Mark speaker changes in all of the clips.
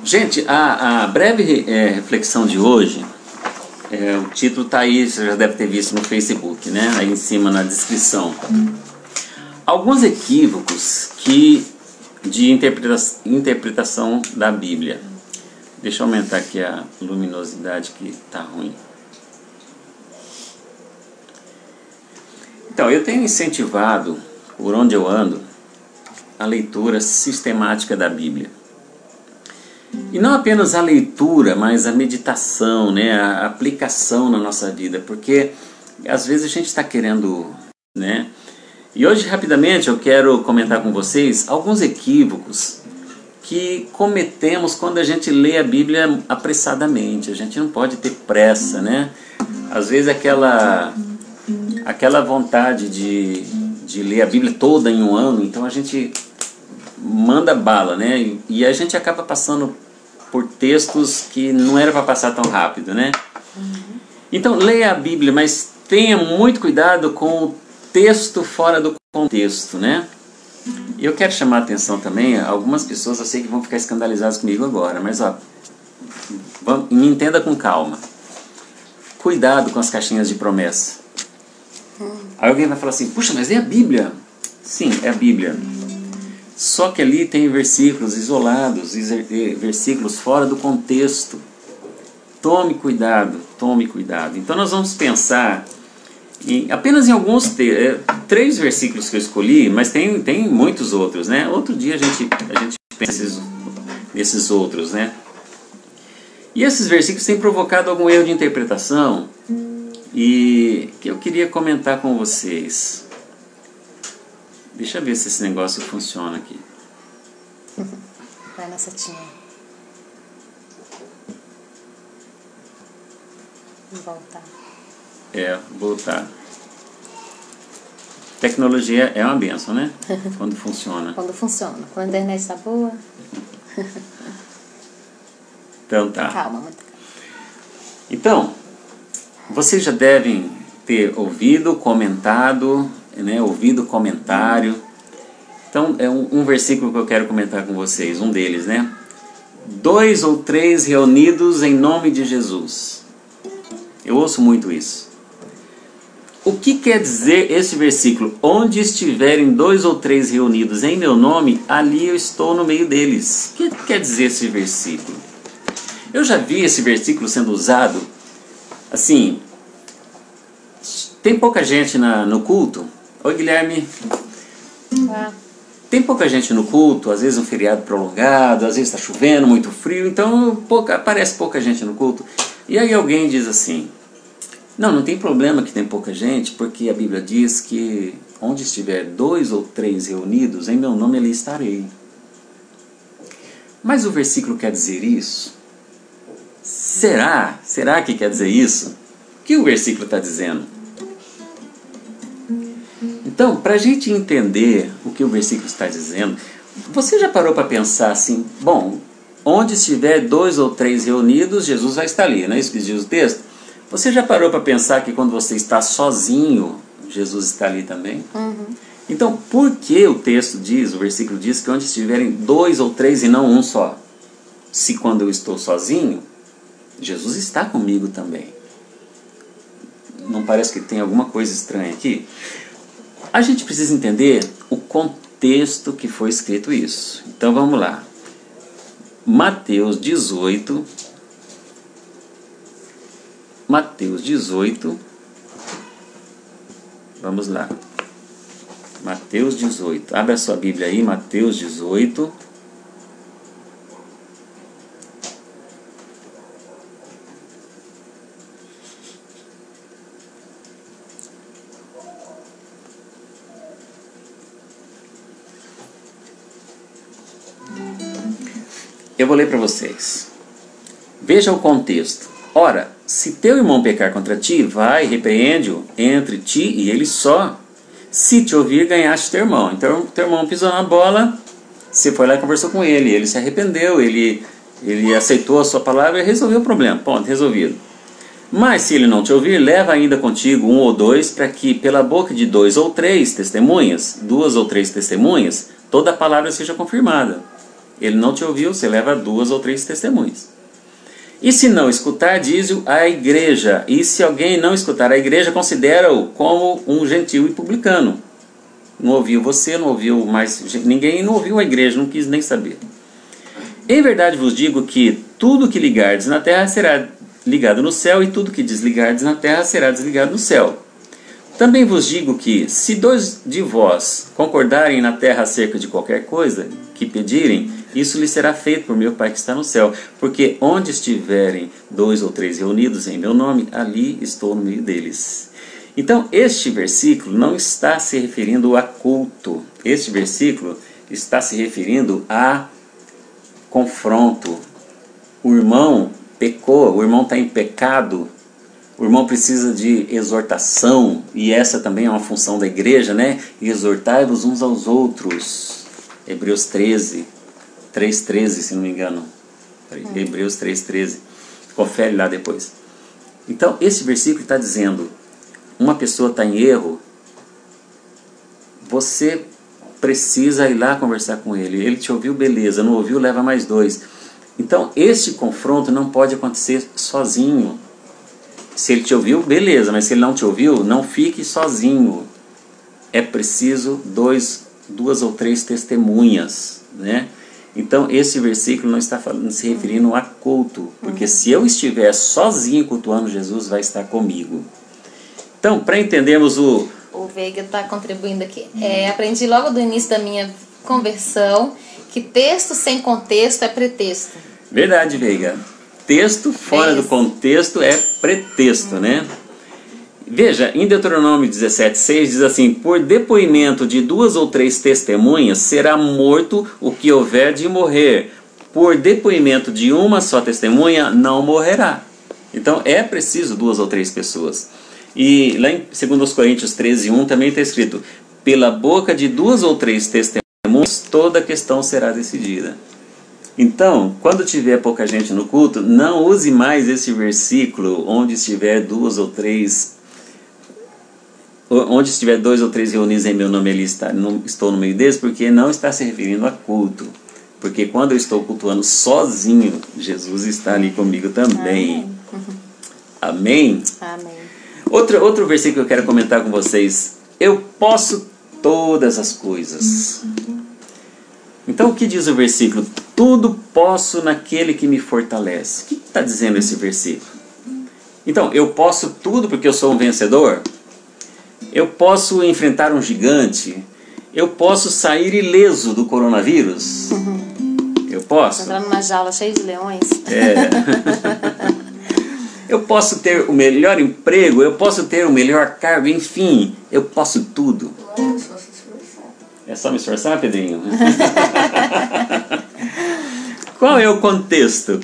Speaker 1: Gente, a breve reflexão de hoje, o título está aí, você já deve ter visto no Facebook, né? Aí em cima na descrição. Alguns equívocos de interpretação da Bíblia. Deixa eu aumentar aqui a luminosidade que está ruim. Então, eu tenho incentivado, por onde eu ando, a leitura sistemática da Bíblia. E não apenas a leitura, mas a meditação, né, a aplicação na nossa vida, porque às vezes a gente está querendo, né? E hoje, rapidamente, eu quero comentar com vocês alguns equívocos que cometemos quando a gente lê a Bíblia apressadamente. A gente não pode ter pressa, né? Às vezes aquela vontade de ler a Bíblia toda em um ano, então a gente manda bala, né? E a gente acaba passando por textos que não era para passar tão rápido, né? Então leia a Bíblia, mas tenha muito cuidado com o texto fora do contexto, né? E eu quero chamar a atenção também, algumas pessoas eu sei que vão ficar escandalizadas comigo agora, mas ó, me entenda com calma. Cuidado com as caixinhas de promessa. Aí alguém vai falar assim, puxa, mas é a Bíblia. Sim, é a Bíblia. Só que ali tem versículos isolados, versículos fora do contexto. Tome cuidado, tome cuidado. Então nós vamos pensar apenas em alguns 3 versículos que eu escolhi, mas tem muitos outros, né? Outro dia a gente pensa nesses outros, né? E esses versículos têm provocado algum erro de interpretação e que eu queria comentar com vocês. Deixa eu ver se esse negócio funciona aqui.
Speaker 2: Vai na setinha. Voltar.
Speaker 1: Voltar. Tecnologia é uma benção, né? Quando funciona.
Speaker 2: Quando funciona. Quando a internet está boa.
Speaker 1: Então tá.
Speaker 2: Calma, muito calma.
Speaker 1: Então, vocês já devem ter ouvido, comentado, né? Ouvido comentário. Então, é um versículo que eu quero comentar com vocês. Um deles, né? 2 ou 3 reunidos em nome de Jesus. Eu ouço muito isso. O que quer dizer esse versículo? Onde estiverem 2 ou 3 reunidos em meu nome, ali eu estou no meio deles. O que quer dizer esse versículo? Eu já vi esse versículo sendo usado, assim, tem pouca gente no culto. Oi, Guilherme. Tem pouca gente no culto, às vezes um feriado prolongado, às vezes está chovendo, muito frio, então aparece pouca gente no culto. E aí alguém diz assim, não tem problema que tem pouca gente, porque a Bíblia diz que onde estiver 2 ou 3 reunidos, em meu nome ali estarei. Mas o versículo quer dizer isso? Será? Será que quer dizer isso? O que o versículo está dizendo? Então, para a gente entender o que o versículo está dizendo, você já parou para pensar assim, bom, onde estiver 2 ou 3 reunidos, Jesus vai estar ali, não é isso que diz o texto? Você já parou para pensar que quando você está sozinho, Jesus está ali também? Então, por que o texto diz, o versículo diz que onde estiverem 2 ou 3 e não um só? Se quando eu estou sozinho, Jesus está comigo também. Não parece que tem alguma coisa estranha aqui? A gente precisa entender o contexto que foi escrito isso. Então vamos lá. Mateus 18. Vamos lá. Mateus 18. Abre a sua Bíblia aí, Mateus 18. Eu vou ler para vocês. Veja o contexto. Ora, se teu irmão pecar contra ti, vai, repreende-o entre ti e ele só. Se te ouvir, ganhaste teu irmão. Então, teu irmão pisou na bola, você foi lá e conversou com ele, ele se arrependeu, ele aceitou a sua palavra e resolveu o problema. Ponto, resolvido. Mas se ele não te ouvir, leva ainda contigo 1 ou 2, para que pela boca de 2 ou 3 testemunhas, 2 ou 3 testemunhas, toda a palavra seja confirmada. Ele não te ouviu, você leva 2 ou 3 testemunhas. E se não escutar, diz-o à igreja. E se alguém não escutar a igreja, considera-o como um gentil e publicano. Não ouviu você, não ouviu mais ninguém, não ouviu a igreja, não quis nem saber. Em verdade vos digo que tudo que ligardes na terra será ligado no céu, e tudo que desligardes na terra será desligado no céu. Também vos digo que, se 2 de vós concordarem na terra acerca de qualquer coisa que pedirem, isso lhe será feito por meu Pai que está no céu. Porque onde estiverem 2 ou 3 reunidos em meu nome, ali estou no meio deles. Então, este versículo não está se referindo a culto. Este versículo está se referindo a confronto. O irmão pecou, o irmão está em pecado, o irmão precisa de exortação, e essa também é uma função da igreja, né? Exortai-vos uns aos outros. Hebreus 13, 3:13, se não me engano. Hebreus 3:13. Confere lá depois. Então, esse versículo está dizendo, uma pessoa está em erro, você precisa ir lá conversar com ele. Ele te ouviu, beleza. Não ouviu, leva mais 2. Então, este confronto não pode acontecer sozinho. Se ele te ouviu, beleza. Mas se ele não te ouviu, não fique sozinho. É preciso 2 ou 3 testemunhas, né? Então, esse versículo não está se referindo a culto. Porque se eu estiver sozinho cultuando, Jesus vai estar comigo. Então, para entendermos o
Speaker 2: Veiga está contribuindo aqui. Aprendi logo do início da minha conversão que texto sem contexto é pretexto.
Speaker 1: Verdade, Veiga. Texto fora do contexto é pretexto, né? Veja, em Deuteronômio 17:6 diz assim: por depoimento de 2 ou 3 testemunhas será morto o que houver de morrer. Por depoimento de uma só testemunha não morrerá. Então é preciso 2 ou 3 pessoas. E lá em 2 Coríntios 13:1 também está escrito: pela boca de 2 ou 3 testemunhas toda a questão será decidida. Então, quando tiver pouca gente no culto, não use mais esse versículo onde estiver 2 ou 3 reunidos em meu nome, ali estou no meio deles, porque não está se referindo a culto. Porque quando eu estou cultuando sozinho, Jesus está ali comigo também. Amém?
Speaker 2: Amém.
Speaker 1: Outro versículo que eu quero comentar com vocês. Eu posso todas as coisas. Então o que diz o versículo? Tudo posso naquele que me fortalece. O que está dizendo esse versículo? Então, eu posso tudo porque eu sou um vencedor? Eu posso enfrentar um gigante? Eu posso sair ileso do coronavírus? Eu posso?
Speaker 2: Entrar numa jaula cheia de leões?
Speaker 1: Eu posso ter o melhor emprego, eu posso ter o melhor cargo, enfim, eu posso tudo. É só me esforçar, Pedrinho? Qual é o contexto?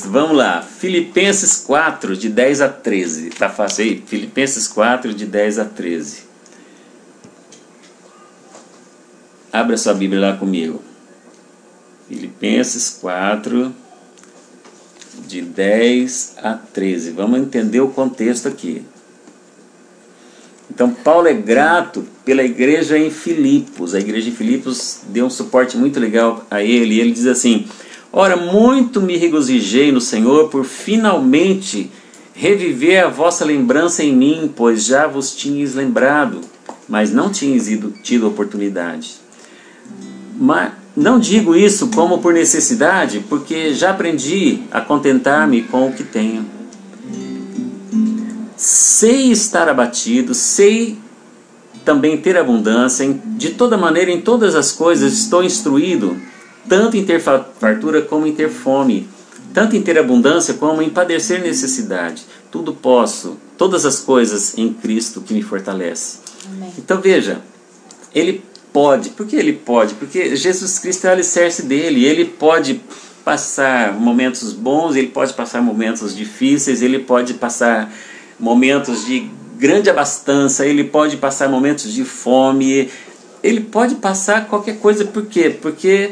Speaker 1: Vamos lá. Filipenses 4, de 10 a 13. Tá fácil aí? Filipenses 4, de 10 a 13. Abra sua Bíblia lá comigo. Filipenses 4, de 10 a 13. Vamos entender o contexto aqui. Então, Paulo é grato pela igreja em Filipos. A igreja em Filipos deu um suporte muito legal a ele. E ele diz assim: ora, muito me regozijei no Senhor por finalmente reviver a vossa lembrança em mim, pois já vos tinhas lembrado, mas não tinhas tido oportunidade. Mas não digo isso como por necessidade, porque já aprendi a contentar-me com o que tenho. Sei estar abatido, sei também ter abundância, de toda maneira, em todas as coisas estou instruído, tanto em ter fartura como em ter fome, tanto em ter abundância como em padecer necessidade. Tudo posso, todas as coisas em Cristo que me fortalece.
Speaker 2: Amém.
Speaker 1: Então veja, ele pode. Por que ele pode? Porque Jesus Cristo é o alicerce dele. Ele pode passar momentos bons, ele pode passar momentos difíceis, ele pode passar momentos de grande abastança, ele pode passar momentos de fome, ele pode passar qualquer coisa. Por quê? Porque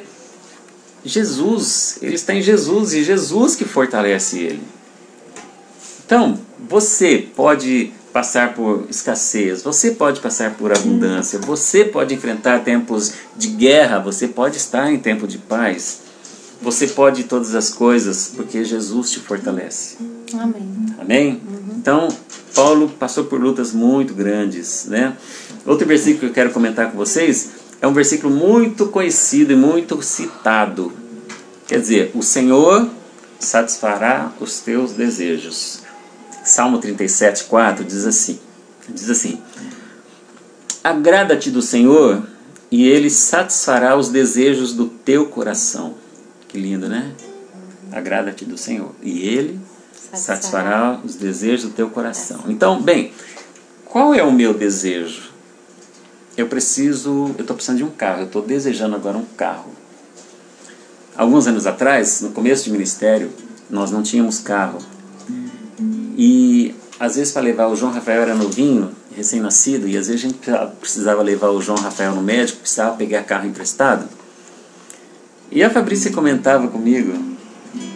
Speaker 1: Jesus, ele está em Jesus, e Jesus que fortalece ele. Então, você pode passar por escassez, você pode passar por abundância, você pode enfrentar tempos de guerra, você pode estar em tempo de paz. você pode todas as coisas porque Jesus te fortalece.
Speaker 2: Amém.
Speaker 1: Amém? Então, Paulo passou por lutas muito grandes, né? Outro versículo que eu quero comentar com vocês é um versículo muito conhecido e muito citado. Quer dizer, o Senhor satisfará os teus desejos. Salmo 37:4 diz assim: agrada-te do Senhor e Ele satisfará os desejos do teu coração. Que lindo, né? Agrada-te do Senhor e Ele satisfará os desejos do teu coração. Então, bem, qual é o meu desejo? Eu estou precisando de um carro, eu estou desejando agora um carro. Alguns anos atrás, no começo de ministério, nós não tínhamos carro. E às vezes para levar o João Rafael era novinho, recém-nascido, e às vezes a gente precisava levar o João Rafael no médico, precisava pegar carro emprestado. E a Fabrícia comentava comigo,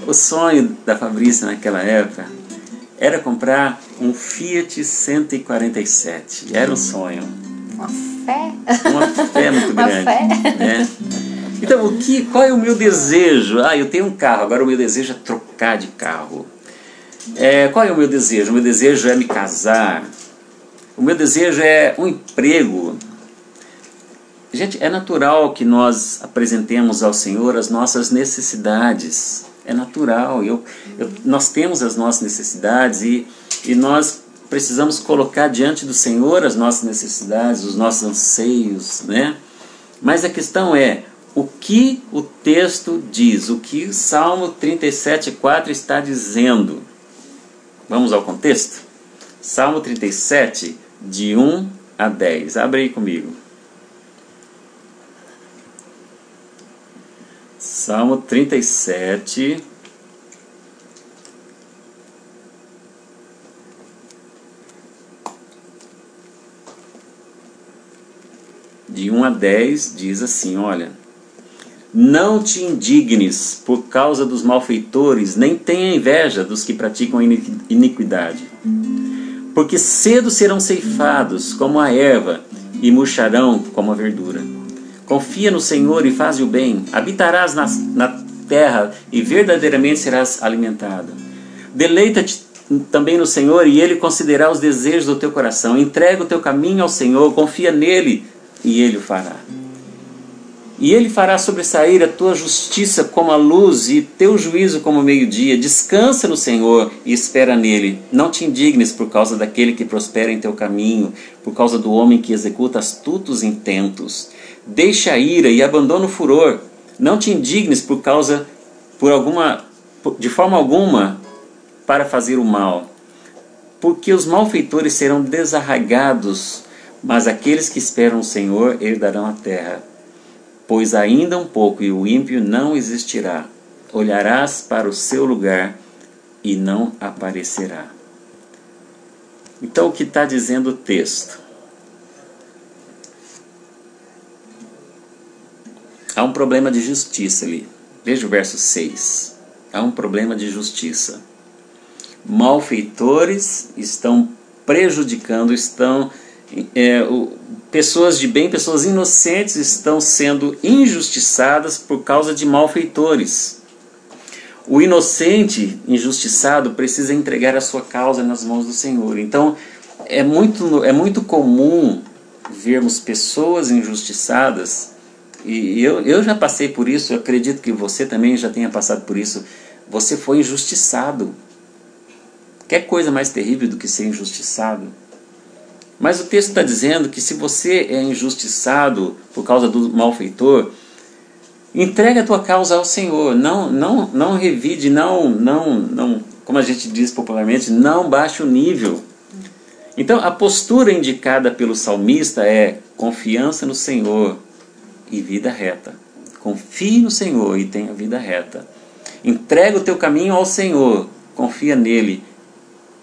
Speaker 1: o sonho da Fabrícia naquela época era comprar um Fiat 147. Era um sonho.
Speaker 2: Uma fé.
Speaker 1: Uma fé muito
Speaker 2: Uma
Speaker 1: grande.
Speaker 2: fé.
Speaker 1: Né? Então, qual é o meu desejo? Eu tenho um carro, agora o meu desejo é trocar de carro. Qual é o meu desejo? O meu desejo é me casar. O meu desejo é um emprego. Gente, é natural que nós apresentemos ao Senhor as nossas necessidades. É natural. Nós temos as nossas necessidades e nós precisamos colocar diante do Senhor as nossas necessidades, os nossos anseios, né? Mas a questão é, o que o texto diz? O que o Salmo 37:4 está dizendo? Vamos ao contexto? Salmo 37, de 1 a 10. Abre aí comigo. Salmo 37, de 1 a 10, diz assim, olha: não te indignes por causa dos malfeitores, nem tenha inveja dos que praticam iniquidade, porque cedo serão ceifados como a erva e murcharão como a verdura. Confia no Senhor e faze o bem, habitarás na terra e verdadeiramente serás alimentado. Deleita-te também no Senhor e Ele concederá os desejos do teu coração. Entrega o teu caminho ao Senhor, confia nele e Ele o fará. E Ele fará sobressair a tua justiça como a luz e teu juízo como o meio-dia. Descansa no Senhor e espera nele. Não te indignes por causa daquele que prospera em teu caminho, por causa do homem que executa astutos intentos. Deixa a ira e abandona o furor. Não te indignes de forma alguma para fazer o mal, porque os malfeitores serão desarraigados, mas aqueles que esperam o Senhor herdarão a terra. Pois ainda um pouco e o ímpio não existirá. Olharás para o seu lugar e não aparecerá. Então, o que está dizendo o texto? Há um problema de justiça ali. Veja o verso 6. Há um problema de justiça. Malfeitores estão prejudicando, pessoas de bem, pessoas inocentes estão sendo injustiçadas por causa de malfeitores. O inocente injustiçado precisa entregar a sua causa nas mãos do Senhor. Então, é muito comum vermos pessoas injustiçadas, e eu já passei por isso, eu acredito que você também já tenha passado por isso. Você foi injustiçado. Quer coisa mais terrível do que ser injustiçado? Mas o texto está dizendo que se você é injustiçado por causa do malfeitor, entrega a tua causa ao Senhor. Não revide, não, como a gente diz popularmente, não baixe o nível. Então a postura indicada pelo salmista é confiança no Senhor e vida reta. Confie no Senhor e tenha vida reta. Entrega o teu caminho ao Senhor, confia nele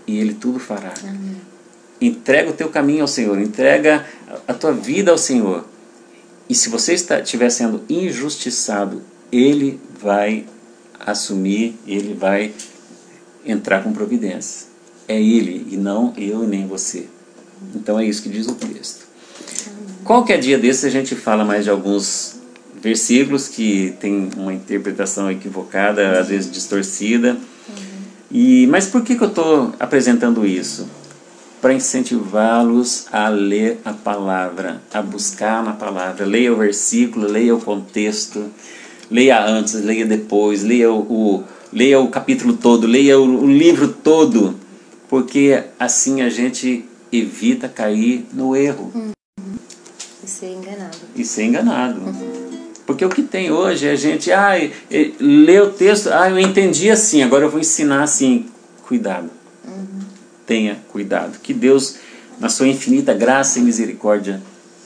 Speaker 1: e Ele tudo fará. Amém. Entrega o teu caminho ao Senhor, entrega a tua vida ao Senhor. E se você estiver sendo injustiçado, Ele vai assumir, Ele vai entrar com providência. É Ele e não eu e nem você. Então é isso que diz o texto. Qualquer dia desses a gente fala mais de alguns versículos que tem uma interpretação equivocada, às vezes distorcida. Mas por que eu estou apresentando isso? Para incentivá-los a ler a palavra, a buscar na palavra. Leia o versículo, leia o contexto, leia antes, leia depois, leia o capítulo todo, leia o livro todo, porque assim a gente evita cair no erro.
Speaker 2: E ser enganado.
Speaker 1: E ser enganado. Porque o que tem hoje é a gente, lê o texto, eu entendi assim, agora eu vou ensinar assim. Cuidado. Tenha cuidado. Que Deus, na sua infinita graça e misericórdia,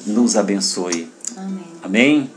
Speaker 1: nos abençoe.
Speaker 2: Amém.
Speaker 1: Amém?